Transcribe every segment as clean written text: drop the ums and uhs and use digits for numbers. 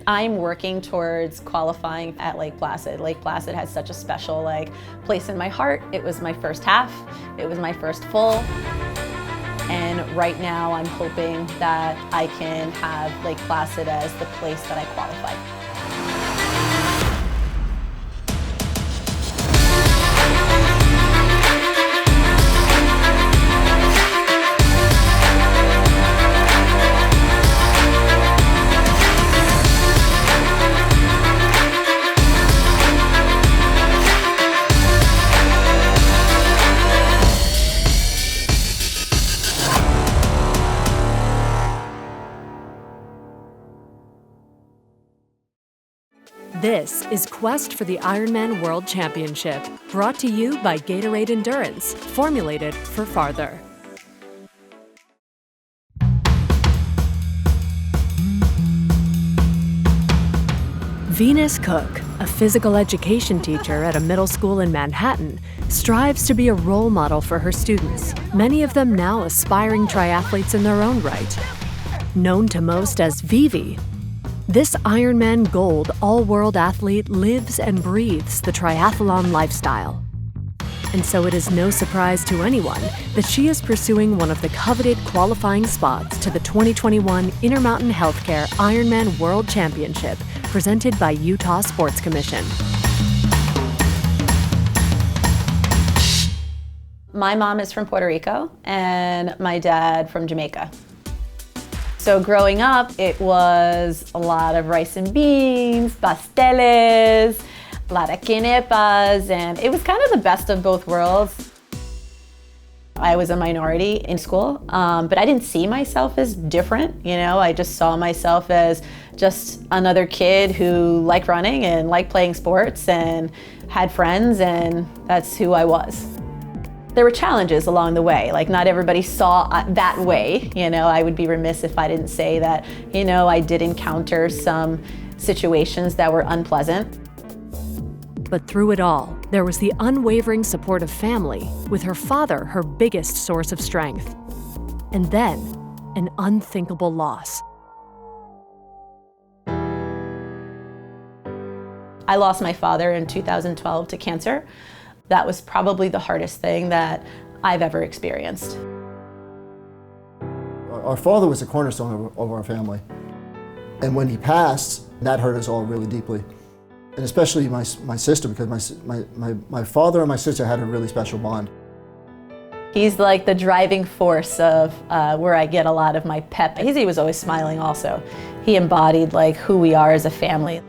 I'm working towards qualifying at Lake Placid. Lake Placid has such a special place in my heart. It was my first half, it was my first full, and right now I'm hoping that I can have Lake Placid as the place that I qualify. This is Quest for the IRONMAN World Championship, brought to you by Gatorade Endurance, formulated for farther. Venus Cooke, a physical education teacher at a middle school in Manhattan, strives to be a role model for her students, many of them now aspiring triathletes in their own right. Known to most as Vivi, this Ironman Gold all-world athlete lives and breathes the triathlon lifestyle. And so it is no surprise to anyone that she is pursuing one of the coveted qualifying spots to the 2021 Intermountain Healthcare Ironman World Championship, presented by Utah Sports Commission. My mom is from Puerto Rico and my dad from Jamaica. So growing up, it was a lot of rice and beans, pasteles, a lot of quenepas, and it was kind of the best of both worlds. I was a minority in school, but I didn't see myself as different, I just saw myself as just another kid who liked running and liked playing sports and had friends, and that's who I was. There were challenges along the way, not everybody saw that way, I would be remiss if I didn't say that, I did encounter some situations that were unpleasant. But through it all, there was the unwavering support of family, with her father her biggest source of strength. And then, an unthinkable loss. I lost my father in 2012 to cancer. That was probably the hardest thing that I've ever experienced. Our father was a cornerstone of our family. And when he passed, that hurt us all really deeply. And especially my sister, because my father and my sister had a really special bond. He's like the driving force of where I get a lot of my pep. He was always smiling also. He embodied who we are as a family.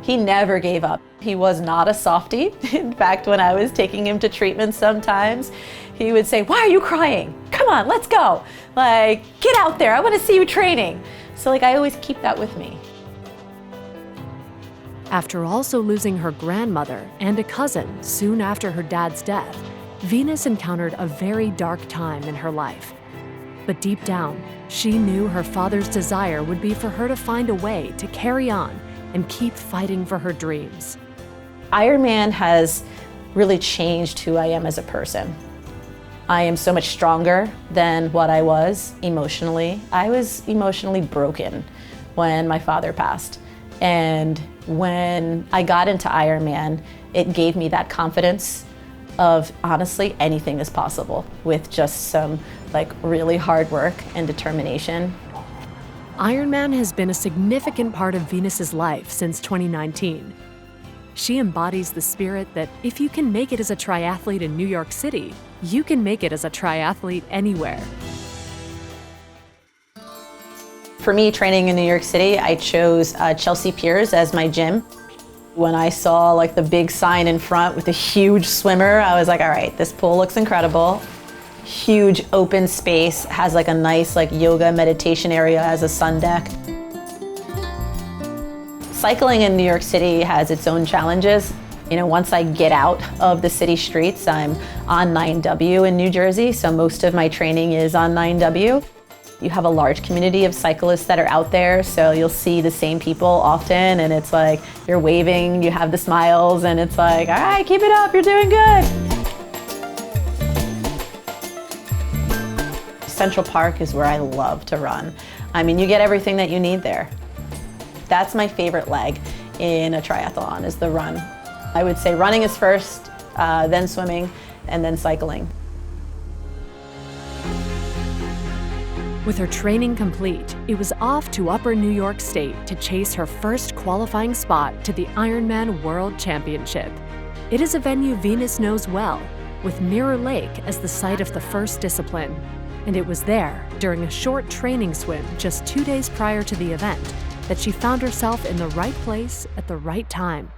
He never gave up. He was not a softie. In fact, when I was taking him to treatment sometimes, he would say, "Why are you crying? Come on, let's go. Get out there, I want to see you training." So I always keep that with me. After also losing her grandmother and a cousin soon after her dad's death, Venus encountered a very dark time in her life. But deep down, she knew her father's desire would be for her to find a way to carry on and keep fighting for her dreams. Ironman has really changed who I am as a person. I am so much stronger than what I was emotionally. I was emotionally broken when my father passed. And when I got into Ironman, it gave me that confidence of, honestly, anything is possible with just some really hard work and determination. Ironman has been a significant part of Venus's life since 2019. She embodies the spirit that if you can make it as a triathlete in New York City, you can make it as a triathlete anywhere. For me, training in New York City, I chose Chelsea Piers as my gym. When I saw the big sign in front with a huge swimmer, I was like, all right, this pool looks incredible. Huge open space, has a nice yoga meditation area as a sun deck. Cycling in New York City has its own challenges. Once I get out of the city streets, I'm on 9W in New Jersey, so most of my training is on 9W. You have a large community of cyclists that are out there, so you'll see the same people often, and it's you're waving, you have the smiles, and it's all right, keep it up, you're doing good. Central Park is where I love to run. I mean, you get everything that you need there. That's my favorite leg in a triathlon, is the run. I would say running is first, then swimming, and then cycling. With her training complete, it was off to Upper New York State to chase her first qualifying spot to the IRONMAN World Championship. It is a venue Venus knows well, with Mirror Lake as the site of the first discipline. And it was there, during a short training swim just 2 days prior to the event, that she found herself in the right place at the right time.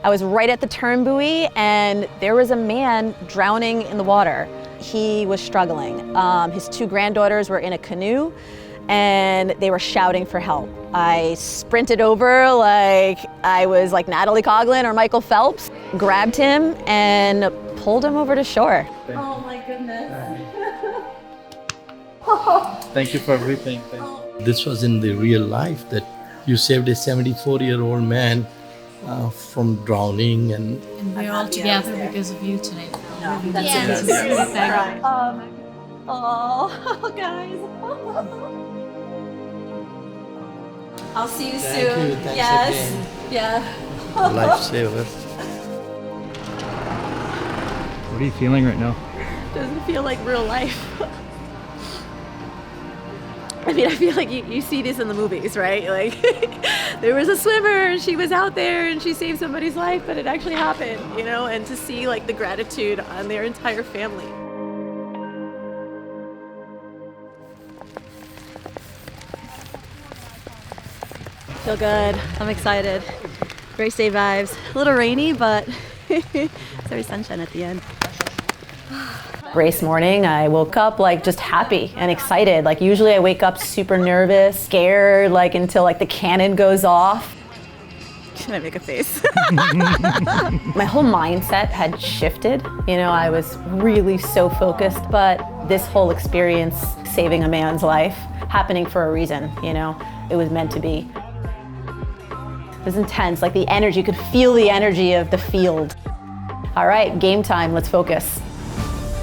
I was right at the turn buoy, and there was a man drowning in the water. He was struggling. His 2 granddaughters were in a canoe, and they were shouting for help. I sprinted over like I was like Natalie Coughlin or Michael Phelps, grabbed him and pulled him over to shore. Oh my goodness. Thank you for everything. This was in the real life that you saved a 74-year-old man from drowning, and we're all together because of you today. That's Yes. Oh, guys. I'll see you Thank soon. you. Thanks Yes. again. Yeah. lifesaver. What are you feeling right now? Doesn't feel like real life. I mean, I feel like you see this in the movies, right? Like, there was a swimmer and she was out there and she saved somebody's life, but it actually happened, you know? And to see like the gratitude on their entire family. Feel good. I'm excited. Race day vibes. A little rainy, but it's very sunshine at the end. Race morning, I woke up like just happy and excited. Like usually I wake up super nervous, scared, like until like the cannon goes off. Should I make a face? My whole mindset had shifted. You know, I was really so focused, but this whole experience, saving a man's life, happening for a reason, you know? It was meant to be. It was intense, like the energy, you could feel the energy of the field. All right, game time, let's focus.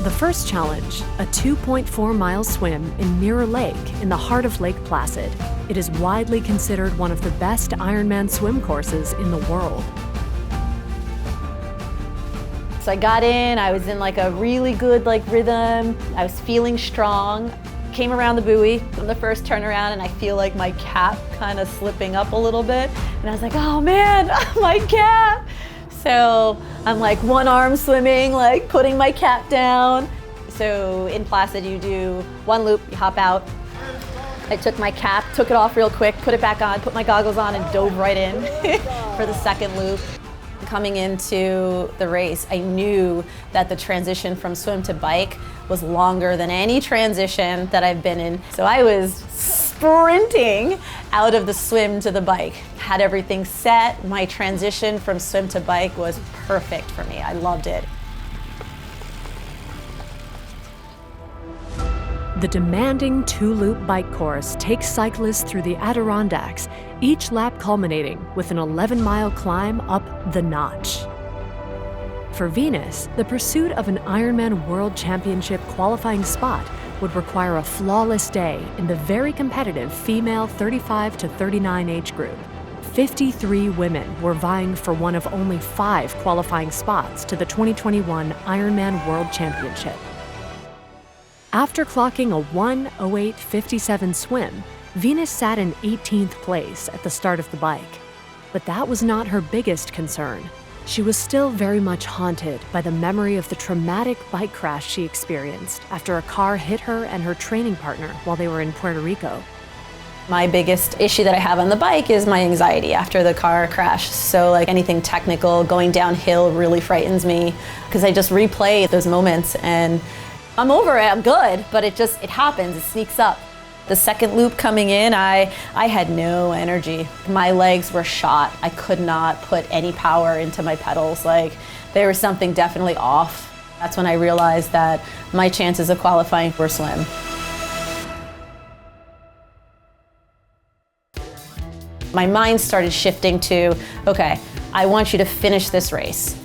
The first challenge, a 2.4-mile swim in Mirror Lake in the heart of Lake Placid. It is widely considered one of the best Ironman swim courses in the world. So I got in, I was in like a really good like rhythm. I was feeling strong. Came around the buoy on the first turnaround and I feel like my cap kind of slipping up a little bit. And I was like, oh man, my cap. So I'm like one arm swimming, like putting my cap down. So in Placid you do one loop, you hop out. I took my cap, took it off real quick, put it back on, put my goggles on and dove right in for the second loop. Coming into the race, I knew that the transition from swim to bike was longer than any transition that I've been in. So I was sprinting out of the swim to the bike. Had everything set. My transition from swim to bike was perfect for me. I loved it. The demanding 2-loop bike course takes cyclists through the Adirondacks, each lap culminating with an 11-mile climb up the notch. For Venus, the pursuit of an Ironman World Championship qualifying spot would require a flawless day in the very competitive female 35 to 39 age group. 53 women were vying for one of only 5 qualifying spots to the 2021 Ironman World Championship. After clocking a 1:08:57 swim, Venus sat in 18th place at the start of the bike. But that was not her biggest concern. She was still very much haunted by the memory of the traumatic bike crash she experienced after a car hit her and her training partner while they were in Puerto Rico. My biggest issue that I have on the bike is my anxiety after the car crash. So like anything technical, going downhill really frightens me because I just replay those moments and I'm over it, I'm good, but it happens, it sneaks up. The second loop coming in, I had no energy. My legs were shot. I could not put any power into my pedals. Like there was something definitely off. That's when I realized that my chances of qualifying were slim. My mind started shifting to, okay, I want you to finish this race.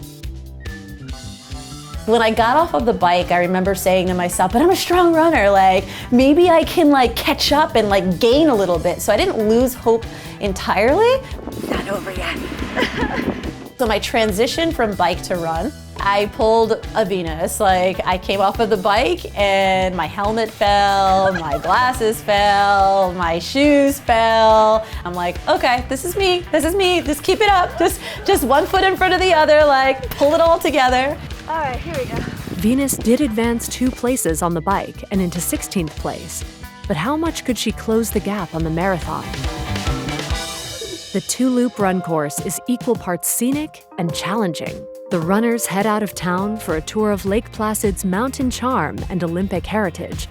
When I got off of the bike, I remember saying to myself, but I'm a strong runner, like maybe I can like catch up and like gain a little bit. So I didn't lose hope entirely. It's not over yet. So my transition from bike to run, I pulled a Venus. Like I came off of the bike and my helmet fell, my glasses fell, my shoes fell. I'm like, okay, this is me, just keep it up. Just one foot in front of the other, like pull it all together. All right, here we go. Venus did advance 2 places on the bike and into 16th place, but how much could she close the gap on the marathon? The 2-loop run course is equal parts scenic and challenging. The runners head out of town for a tour of Lake Placid's mountain charm and Olympic heritage.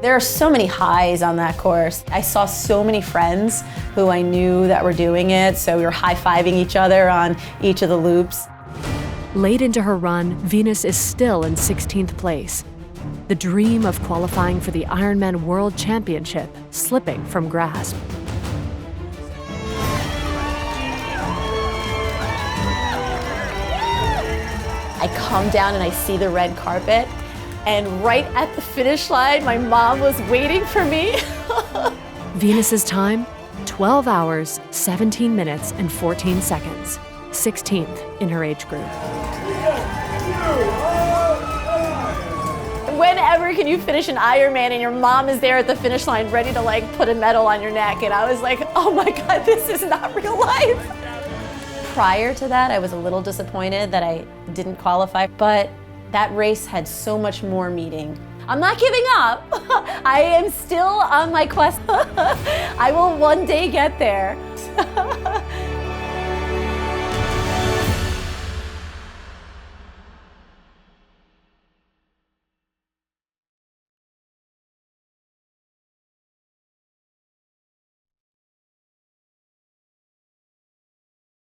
There are so many highs on that course. I saw so many friends who I knew that were doing it, so we were high-fiving each other on each of the loops. Late into her run, Venus is still in 16th place. The dream of qualifying for the IRONMAN World Championship slipping from grasp. I come down and I see the red carpet, and right at the finish line, my mom was waiting for me. Venus's time, 12 hours, 17 minutes, and 14 seconds. 16th in her age group. Whenever can you finish an Ironman and your mom is there at the finish line ready to like put a medal on your neck? And I was like, oh my God, this is not real life. Prior to that, I was a little disappointed that I didn't qualify, but that race had so much more meaning. I'm not giving up. I am still on my quest. I will one day get there.